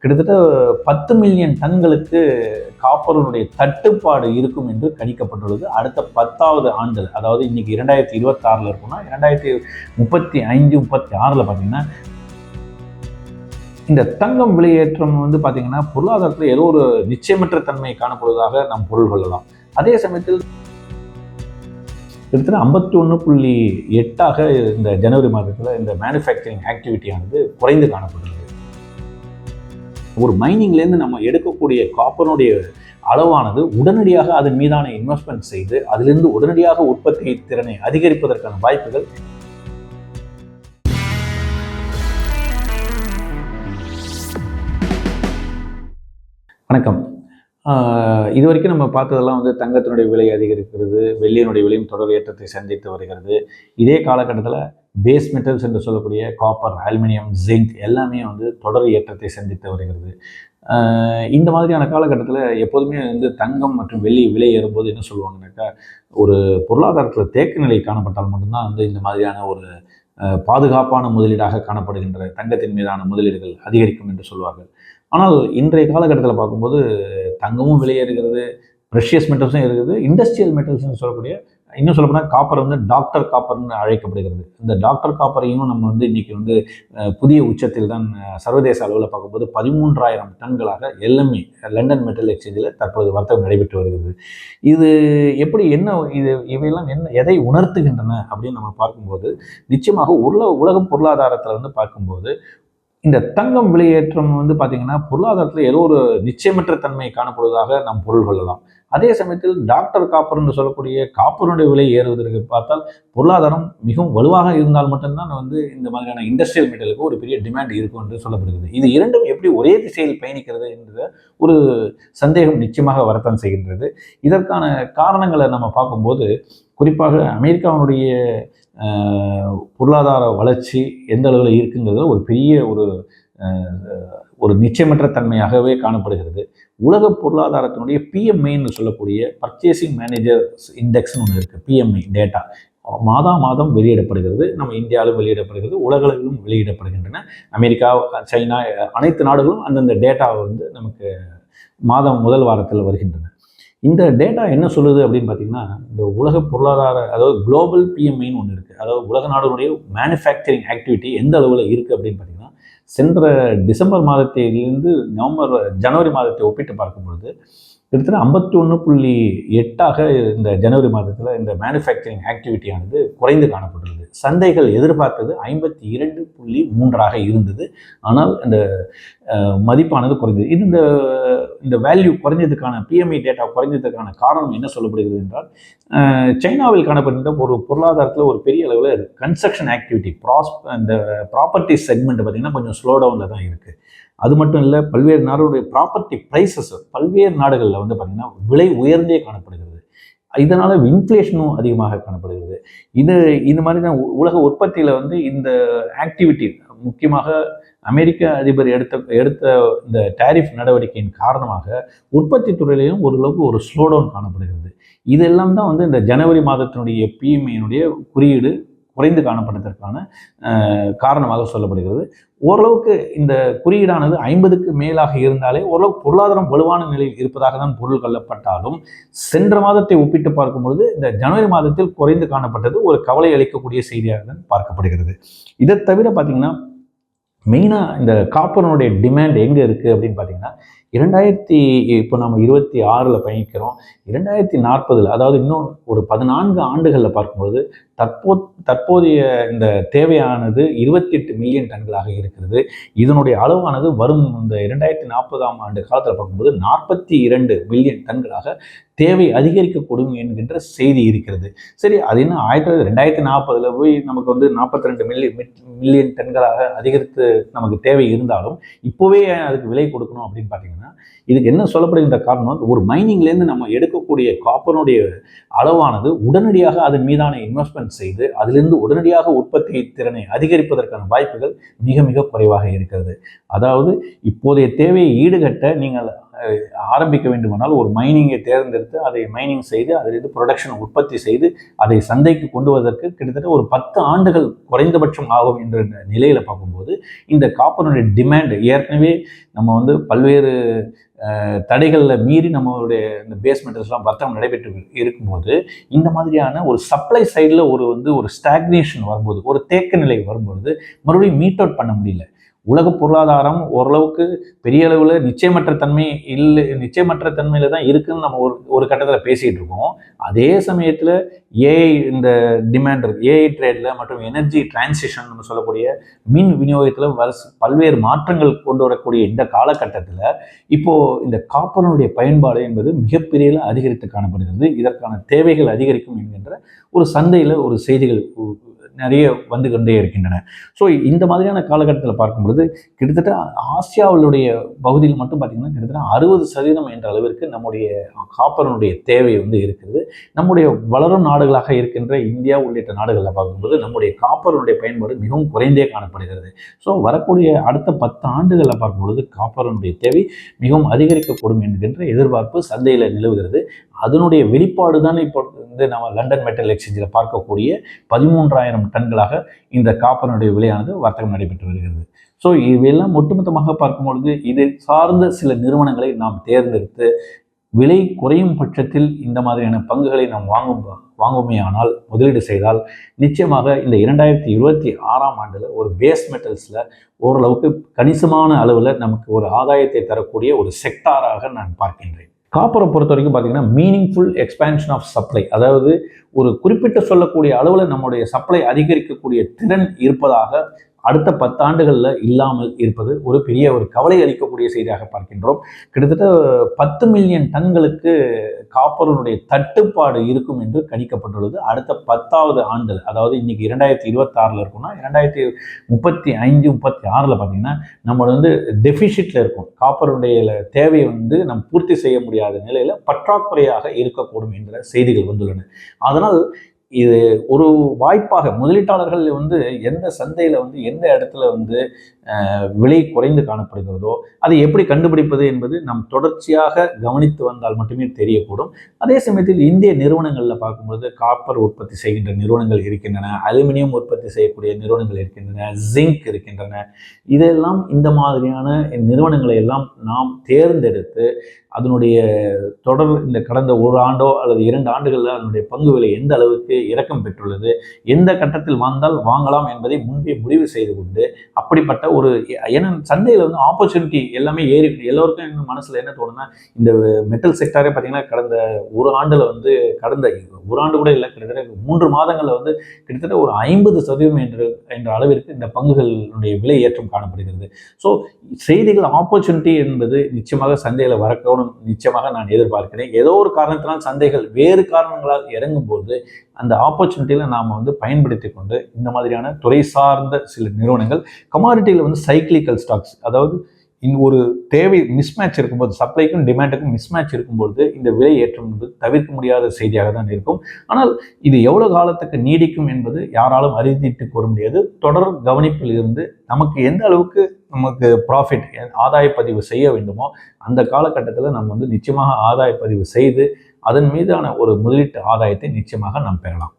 கிட்டத்தட்ட 10 மில்லியன் டன்களுக்கு காப்பருடைய தட்டுப்பாடு இருக்கும் என்று கணிக்கப்பட்டுள்ளது. அடுத்த 10வது ஆண்டில், அதாவது இன்னைக்கு 2026 இருக்குன்னா 2035, 36 பார்த்தீங்கன்னா இந்த தங்கம் விலையேற்றம் பார்த்தீங்கன்னா பொருளாதாரத்தில் ஏதோ ஒரு நிச்சயமற்ற தன்மை காணப்படுவதாக நாம் பொருள் கொள்ளலாம். அதே சமயத்தில் கிட்டத்தட்ட 51.8 இந்த ஜனவரி மாதத்தில் இந்த மேனுஃபேக்சரிங் ஆக்டிவிட்டியானது குறைந்து காணப்படுகிறது. ஒரு மைனிங்லேருந்து நம்ம எடுக்கக்கூடிய காப்பருடைய அளவானது உடனடியாக அதன் மீதான இன்வெஸ்ட்மெண்ட் செய்து அதிலிருந்து உடனடியாக உற்பத்தி திறனை அதிகரிப்பதற்கான வாய்ப்புகள். வணக்கம். இது வரைக்கும் நம்ம பார்த்ததெல்லாம் தங்கத்தினுடைய விலை அதிகரிக்கிறது, வெள்ளியினுடைய விலையும் தொடர் ஏற்றத்தை சந்தித்து வருகிறது. இதே காலகட்டத்தில் பேஸ் மெட்டல்ஸ் என்று சொல்லக்கூடிய காப்பர், அலுமினியம், ஜிங்க் எல்லாமே தொடர் ஏற்றத்தை சந்தித்து வருகிறது. இந்த மாதிரியான காலகட்டத்தில் எப்போதுமே தங்கம் மற்றும் வெள்ளி விலை ஏறும்போது என்ன சொல்லுவாங்கன்னாக்கா, ஒரு பொருளாதாரத்தில் தேக்க நிலை காணப்பட்டால் மட்டும்தான் இந்த மாதிரியான ஒரு பாதுகாப்பான முதலீடாக காணப்படுகின்ற தங்கத்தின் மீதான முதலீடுகள் அதிகரிக்கும் என்று சொல்வார்கள். ஆனால் இன்றைய காலகட்டத்தில் பார்க்கும்போது தங்கமும் விலையேறுகிறது, ப்ரெஷியஸ் மெட்டல்ஸும் இருக்குது, இண்டஸ்ட்ரியல் மெட்டல்ஸ்னு சொல்லக்கூடிய, இன்னும் சொல்லப்போனால் காப்பர் டாக்டர் காப்பர்னு அழைக்கப்படுகிறது. இந்த டாக்டர் காப்பரையும் நம்ம இன்றைக்கி புதிய உச்சத்தில் தான் சர்வதேச அளவில் பார்க்கும்போது 13,000 டன்களாக LME லண்டன் மெட்டல் எக்ஸ்சேஞ்சில் தற்போது வர்த்தகம் நடைபெற்று வருகிறது. இது எப்படி இவையெல்லாம் எதை உணர்த்துகின்றன அப்படின்னு நம்ம பார்க்கும்போது, நிச்சயமாக உலக பொருளாதாரத்தில் பார்க்கும்போது இந்த தங்கம் விலையேற்றம் பார்த்தீங்கன்னா பொருளாதாரத்தில் ஏதோ ஒரு நிச்சயமற்ற தன்மை காணப்படுவதாக நாம் பொருள் கொள்ளலாம். அதே சமயத்தில் டாக்டர் காப்பர்னு சொல்லக்கூடிய காப்பருடைய விலை ஏறுவதற்கு பார்த்தால் பொருளாதாரம் மிகவும் வலுவாக இருந்தால் மட்டும்தான் இந்த மாதிரியான இண்டஸ்ட்ரியல் மெட்டலுக்கு ஒரு பெரிய டிமாண்ட் இருக்கும் என்று சொல்லப்படுகிறது. இது இரண்டும் எப்படி ஒரே திசையில் பயணிக்கிறது என்ற ஒரு சந்தேகம் நிச்சயமாக வரத்தான் செய்கின்றது. இதற்கான காரணங்களை நம்ம பார்க்கும்போது, குறிப்பாக அமெரிக்காவினுடைய பொருளாதார வளர்ச்சி எந்த அளவில் இருக்குங்கிறதுல ஒரு பெரிய ஒரு நிச்சயமற்ற தன்மையாகவே காணப்படுகிறது. உலக பொருளாதாரத்தினுடைய PMIன்னு சொல்லக்கூடிய பர்ச்சேசிங் மேனேஜர்ஸ் இண்டெக்ஸ்னு ஒன்று இருக்குது. PMI டேட்டா மாதம் வெளியிடப்படுகிறது. நம்ம இந்தியாவிலும் வெளியிடப்படுகிறது, உலகளவிலும் வெளியிடப்படுகின்றன. அமெரிக்கா, சைனா, அனைத்து நாடுகளும் அந்தந்த டேட்டாவை நமக்கு மாதம் முதல் வாரத்தில் வருகின்றன. இந்த டேட்டா என்ன சொல்லுது அப்படின்னு பார்த்தீங்கன்னா, இந்த உலக பொருளாதார, அதாவது குளோபல் PMIன்னு ஒன்று இருக்குது. அதாவது உலக நாடுகளுடைய மேனுஃபேக்சரிங் ஆக்டிவிட்டி எந்த அளவில் இருக்குது அப்படின்னு பார்த்தீங்கன்னா, சென்ற டிசம்பர் மாதத்திலிருந்து ஜனவரி மாதத்தை ஒப்பிட்டு பார்க்கும்பொழுது கிட்டத்தட்ட 51.8 இந்த ஜனவரி மாதத்தில் இந்த மேனுஃபேக்சரிங் ஆக்டிவிட்டியானது குறைந்து காணப்பட்டுள்ளது. சந்தைகள் எதிர்பார்த்தது 52.3 இருந்தது. ஆனால் இந்த மதிப்பானது குறைந்தது. இது இந்த வேல்யூ குறைஞ்சதுக்கான, PMI டேட்டா குறைஞ்சதுக்கான காரணம் என்ன சொல்லப்படுகிறது என்றால், சைனாவில் காணப்படுகின்ற ஒரு பொருளாதாரத்தில் ஒரு பெரிய அளவில் கன்ஸ்ட்ரக்ஷன் ஆக்டிவிட்டி, இந்த ப்ராப்பர்ட்டி செக்மெண்ட் பார்த்திங்கன்னா கொஞ்சம் ஸ்லோ டவுனில் தான் இருக்குது. அது மட்டும் இல்லை, பல்வேறு நாடுகளுடைய ப்ராப்பர்ட்டி ப்ரைஸஸ் பல்வேறு நாடுகளில் பார்த்திங்கன்னா விலை உயர்ந்தே காணப்படுகிறது. இதனால் இன்ஃப்ளேஷனும் அதிகமாக காணப்படுகிறது. இந்த மாதிரி தான் உலக உற்பத்தியில் இந்த ஆக்டிவிட்டி, முக்கியமாக அமெரிக்க அதிபர் எடுத்த இந்த டேரிஃப் நடவடிக்கையின் காரணமாக உற்பத்தி துறையிலையும் ஓரளவுக்கு ஒரு ஸ்லோ டவுன் காணப்படுகிறது. இதெல்லாம் தான் இந்த ஜனவரி மாதத்தினுடைய PMIயினுடைய குறியீடு குறைந்து காணப்பட்டதற்கான காரணமாக சொல்லப்படுகிறது. ஓரளவுக்கு இந்த குறியீடானது 50க்கு மேலாக இருந்தாலே ஓரளவுக்கு பொருளாதாரம் வலுவான நிலையில் இருப்பதாக தான் பொருள் கொள்ளப்பட்டாலும், சென்ற மாதத்தை ஒப்பிட்டு பார்க்கும்பொழுது இந்த ஜனவரி மாதத்தில் குறைந்து காணப்பட்டது ஒரு கவலை அளிக்கக்கூடிய செய்தியாக தான் பார்க்கப்படுகிறது. இதை தவிர பார்த்தீங்கன்னா, மெயினாக இந்த காப்பருடைய டிமாண்ட் எங்கே இருக்குது அப்படின்னு பார்த்தீங்கன்னா, இப்போ நம்ம 26 பயணிக்கிறோம். 2040, அதாவது இன்னும் ஒரு 14 ஆண்டுகளில் பார்க்கும்போது தற்போதைய இந்த தேவையானது 28 மில்லியன் டன்களாக இருக்கிறது. இதனுடைய அளவானது வரும் இந்த 2040ஆம் ஆண்டு காலத்தில் பார்க்கும்போது 42 மில்லியன் டன்களாக தேவை அதிகரிக்கக்கூடும் என்கின்ற செய்தி இருக்கிறது. சரி, அது என்ன 2040 போய் நமக்கு 42 மில்லியன் டன்களாக அதிகரித்து நமக்கு தேவை இருந்தாலும் இப்போவே அதுக்கு விலை கொடுக்கணும் அப்படின்னு பார்த்தீங்கன்னா, இதுக்கு என்ன சொல்லப்படுகின்ற காரணம், ஒரு மைனிங்லேருந்து நம்ம எடுக்கக்கூடிய காப்பருடைய அளவானது உடனடியாக அதன் மீதான இன்வெஸ்ட்மெண்ட் செய்து அதிலிருந்து உடனடியாக உற்பத்தி திறனை அதிகரிப்பதற்கான வாய்ப்புகள் மிக மிக குறைவாக இருக்கிறது. அதாவது இப்போதைய தேவையை ஈடுகட்ட நீங்கள் ஆரம்பிக்க வேண்டுமானால் ஒரு மைனிங்கை தேர்ந்தெடுத்து அதை மைனிங் செய்து அதிலிருந்து ப்ரொடக்ஷன் உற்பத்தி செய்து அதை சந்தைக்கு கொண்டு வருவதற்கு கிட்டத்தட்ட ஒரு 10 ஆண்டுகள் குறைந்தபட்சம் ஆகும் என்ற நிலையில் பார்க்கும்போது இந்த காப்பருடைய டிமாண்ட் ஏற்கனவே நம்ம வந்து பல்வேறு தடைகளில் மீறி நம்மளுடைய இந்த பேஸ் மெட்டல்ஸ்லாம் வர்த்தகம் நடைபெற்று இருக்கும்போது இந்த மாதிரியான ஒரு சப்ளை சைடில் ஒரு ஸ்டாக்னேஷன் வரும்போது, ஒரு தேக்க நிலை வரும்போது மறுபடியும் மீட் அவுட் பண்ண முடியல. உலக பொருளாதாரம் ஓரளவுக்கு பெரிய அளவில் நிச்சயமற்ற தன்மையில தான் இருக்குன்னு நம்ம ஒரு கட்டத்தில் பேசிகிட்டு இருக்கோம். அதே சமயத்தில் ஏஐ இந்த டிமாண்ட் இருக்குது. ஏஐ ட்ரேடில் மற்றும் எனர்ஜி டிரான்சிஷன் நம்ம சொல்லக்கூடிய மின் விநியோகத்தில் பல்வேறு மாற்றங்கள் கொண்டு வரக்கூடிய இந்த காலகட்டத்தில் இப்போது இந்த காப்பருடைய பயன்பாடு என்பது மிகப்பெரிய அதிகரித்து காணப்படுகிறது. இதற்கான தேவைகள் அதிகரிக்கும் என்கின்ற ஒரு சந்தையில் ஒரு செய்திகள் நிறைய வந்து கொண்டே இருக்கின்றன. ஸோ இந்த மாதிரியான காலகட்டத்தில் பார்க்கும்பொழுது கிட்டத்தட்ட ஆசியாவுடைய பகுதியில் மட்டும் பார்த்திங்கன்னா கிட்டத்தட்ட 60% என்ற அளவிற்கு நம்முடைய காப்பரனுடைய தேவை வந்து இருக்குது. நம்முடைய வளரும் நாடுகளாக இருக்கின்ற இந்தியா உள்ளிட்ட நாடுகளில் பார்க்கும்போது நம்முடைய காப்பரனுடைய பயன்பாடு மிகவும் குறைந்தே காணப்படுகிறது. ஸோ வரக்கூடிய அடுத்த 10 ஆண்டுகளில் பார்க்கும்பொழுது காப்பரனுடைய தேவை மிகவும் அதிகரிக்கக்கூடும் என்கின்ற எதிர்பார்ப்பு சந்தையில் நிலவுகிறது. அதனுடைய வெளிப்பாடு தான் இப்போ வந்து நம்ம லண்டன் மெட்டல் எக்ஸ்சேஞ்சில் பார்க்கக்கூடிய 13,000 டன்களாக இந்த காப்பருடைய விலையானது வர்த்தகம் நடைபெற்று வருகிறது. ஸோ இவையெல்லாம் ஒட்டுமொத்தமாக பார்க்கும்பொழுது இது சார்ந்த சில நிறுவனங்களை நாம் தேர்ந்தெடுத்து விலை குறையும் பட்சத்தில் இந்த மாதிரியான பங்குகளை நாம் வாங்குமே ஆனால் முதலீடு செய்தால் நிச்சயமாக இந்த 2026ஆம் ஆண்டில் ஒரு பேஸ் மெட்டல்ஸில் ஓரளவுக்கு கணிசமான அளவில் நமக்கு ஒரு ஆதாயத்தை தரக்கூடிய ஒரு செக்டாராக நான் பார்க்கின்றேன். காப்பரை பொறுத்த வரைக்கும் பார்த்தீங்கன்னா மீனிங்ஃபுல் எக்ஸ்பேன்ஷன் ஆஃப் சப்ளை, அதாவது ஒரு குறிப்பிட்ட சொல்லக்கூடிய அளவில் நம்முடைய சப்ளை அதிகரிக்கக்கூடிய திறன் இருப்பதாக அடுத்த 10 ஆண்டுகளில் இல்லாமல் இருப்பது ஒரு பெரிய ஒரு கவலை அளிக்கக்கூடிய செய்தியாக பார்க்கின்றோம். கிட்டத்தட்ட 10 மில்லியன் டன்களுக்கு காப்பருடைய தட்டுப்பாடு இருக்கும் என்று கணிக்கப்பட்டுள்ளது. அடுத்த 10வது ஆண்டு, அதாவது இன்னைக்கு 2026 இருக்குன்னா 2035, 36 பார்த்தீங்கன்னா நம்ம வந்து டெபிசிட்ல இருக்கும். காப்பருடைய தேவையை வந்து நம்ம பூர்த்தி செய்ய முடியாத நிலையில் பற்றாக்குறையாக இருக்கக்கூடும் என்ற செய்திகள் வந்துள்ளன. அதனால் இது ஒரு வாய்ப்பாக முதலீட்டாளர்கள் வந்து எந்த சந்தையில் வந்து எந்த இடத்துல வந்து விலை குறைந்து காணப்படுகிறதோ அதை எப்படி கண்டுபிடிப்பது என்பது நாம் தொடர்ச்சியாக கவனித்து வந்தால் மட்டுமே தெரியக்கூடும். அதே சமயத்தில் இந்திய நிறுவனங்களில் பார்க்கும்போது காப்பர் உற்பத்தி செய்கின்ற நிறுவனங்கள் இருக்கின்றன, அலுமினியம் உற்பத்தி செய்யக்கூடிய நிறுவனங்கள் இருக்கின்றன, ஜிங்க் இருக்கின்றன. இதெல்லாம் இந்த மாதிரியான நிறுவனங்களை எல்லாம் நாம் தேர்ந்தெடுத்து அதனுடைய தொடர் இந்த கடந்த ஒரு ஆண்டோ அல்லது 2 ஆண்டுகளில் அதனுடைய பங்கு விலை எந்த அளவுக்கு இறக்கம் பெற்றுள்ளது, எந்த கட்டத்தில் வாங்கலாம் என்பதை முன்பே முடிவு செய்து கொண்டு அப்படிப்பட்ட ஒரு ஏன்னா சந்தையில் வந்து ஆப்பர்ச்சுனிட்டி எல்லாமே ஏறி எல்லோருக்கும் இன்னும் மனசில் என்ன தோணுன்னா இந்த மெட்டல் செக்டாரே பார்த்தீங்கன்னா கடந்த ஒரு ஆண்டில் வந்து கடந்த ஒரு ஆண்டு கூட இல்லை, கிட்டத்தட்ட 3 மாதங்களில் வந்து கிட்டத்தட்ட ஒரு 50% என்ற அளவிற்கு இந்த பங்குகளுடைய விலை ஏற்றம் காணப்படுகிறது. ஸோ செய்திகள் ஆப்பர்ச்சுனிட்டி என்பது நிச்சயமாக சந்தையில் வரக்கணும் நிச்சயமாக நான் எதிர்பார்க்கிறேன். ஏதோ ஒரு காரணத்தினால் சந்தைகள் வேறு காரணங்களால் இறங்கும்போது அந்த ஆப்பர்ச்சுனிட்டியில் நாம் வந்து பயன்படுத்தி கொண்டு இந்த மாதிரியான துறை சார்ந்த சில நிறுவனங்கள் கமாடிட்டியில் வந்து சைக்கிளிக்கல் ஸ்டாக்ஸ், அதாவது ஒரு தேவை மிஸ்மேட்ச் இருக்கும்போது சப்ளைக்கும் டிமாண்டுக்கும் மிஸ்மேட்ச் இருக்கும்போது இந்த விலை ஏற்றம் என்பது தவிர்க்க முடியாத செய்தியாக தான் இருக்கும். ஆனால் இது எவ்வளவு காலத்துக்கு நீடிக்கும் என்பது யாராலும் அறிவித்து கூற முடியாது. தொடர் கவனிப்பில் இருந்து நமக்கு எந்த அளவுக்கு நமக்கு ப்ராஃபிட் ஆதாய பதிவு செய்ய வேண்டுமோ அந்த காலகட்டத்தில் நம்ம வந்து நிச்சயமாக ஆதாய பதிவு செய்து அதன் மீதான ஒரு முதலீட்டு ஆதாயத்தை நிச்சயமாக நாம் பெறலாம்.